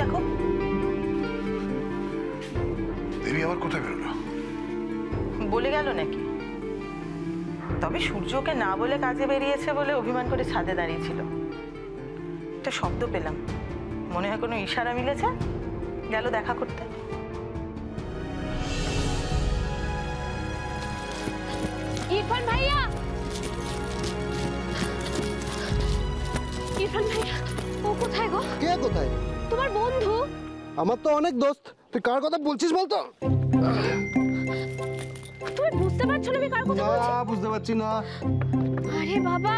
দেখো। দেবী আবার কোথায় বেরোলো? বলে গেল নাকি? তবে সূর্যকে না বলে কাজে বেরিয়েছে বলে অভিমান করে ছাদে দাঁড়িয়েছিল। একটা শব্দ পেলাম, মনে হয় কোনো ইশারা মিলেছে, গেল দেখা করতে। ইরফান ভাইয়া, ইরফান ভাইয়া, ও কোথায় গো? কে কোথায়? তোমার বন্ধু। আমার তো অনেক দোস্ত, তুই কার কথা বলছিস বলতো? তুমি বুঝতে পারছো না আমি কার কথা বলছি? বুঝতে পারছি না। আরে বাবা,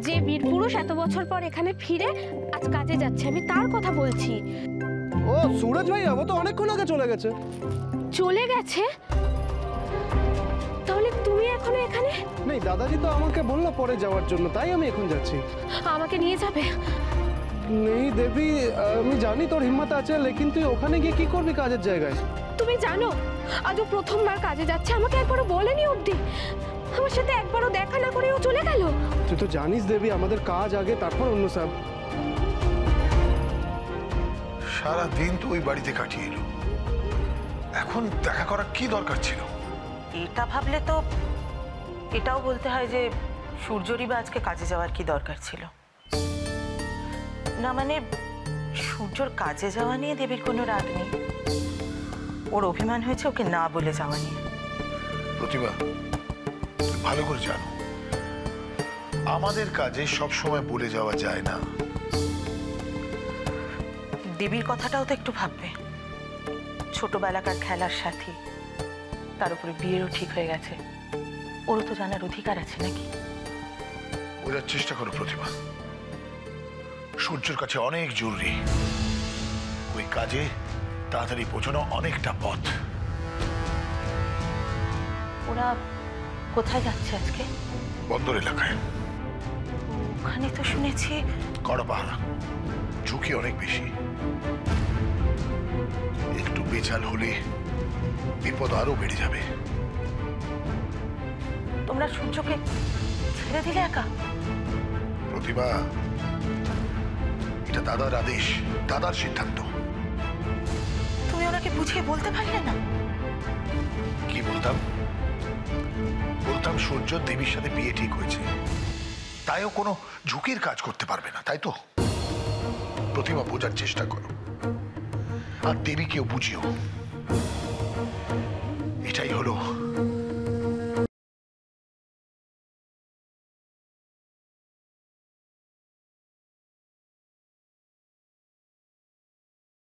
যে বীর পুরুষ এত বছর পর এখানে ফিরে আজ কাজে যাচ্ছে, আমি তার কথা বলছি। ও সুরজ ভাই, ও তো অনেকক্ষণ আগে চলে গেছে। চলে গেছে? তাহলে তুমি এখনো এখানে? নেই, দাদাজি তো আমাকে বললো পরে যাওয়ার জন্য, তাই আমি এখন যাচ্ছি। আমাকে নিয়ে যাবে? নেই দেবী, আমি জানি তোর হিম্মত আছে, লেকিন তুই ওখানে গিয়ে কি করবি কাজের জায়গায়? তুমি জানো আজ ও প্রথমবার কাজে যাচ্ছে, আমাকে একবারও বলেনি অবধি। আমার সাথে একবারও দেখা না করে ও চলে গেল। তুই তো জানিস দেবী, আমাদের কাজ আগে, তারপর অন্য সব। সারা দিন তো ওই বাড়িতে কাটিয়ে এলো, এখন দেখা করার কি দরকার ছিল? এটা ভাবলে তো এটাও বলতে হয় যে সূর্যরই বা আজকে কাজে যাওয়ার কি দরকার ছিল। না মানে সূর্যর কাজে যাওয়া নিয়ে দেবীর কোনো রাগ নেই, ওর অভিমান হয়েছে ওকে না বলে যাওয়া নিয়ে। প্রতিভা, তুই ভালো করে জানো আমাদের কাজে সব সময় বলে যাওয়া যায় না। দেবীর কথাটাও তো একটু ভাববে। ছোটবেলাকার খেলার সাথী, তার উপরে বিয়েরও ঠিক হয়ে গেছে, ওরও তো জানার অধিকার আছে নাকি? বোঝার চেষ্টা করো প্রতিভা, সূর্যের কাছে অনেক জরুরি, ওই কাজে তাড়াতাড়ি পৌঁছানো অনেকটা পথ। ওরা কোথায় যাচ্ছে আজকে? বন্দর এলাকায়। ওখানে তো শুনেছি কড়া পাহারা, ঝুঁকি অনেক বেশি, একটু বেচাল হলে বিপদ আরো বেড়ে যাবে। তোমরা সূর্যকে ছেড়ে দিলে একা? প্রতিভা, এটা দাদার আদেশ, দাদার সিদ্ধান্ত। তুমি ওনাকে বুঝিয়ে বলতে পারলে না? কি বলতাম? বলতাম সূর্য দেবীর সাথে বিয়ে ঠিক হয়েছে, তাইও কোনো ঝুঁকির কাজ করতে পারবে না, তাই তো? প্রতিভা, বোঝার চেষ্টা করো, আর দেবীকেও বুঝিও।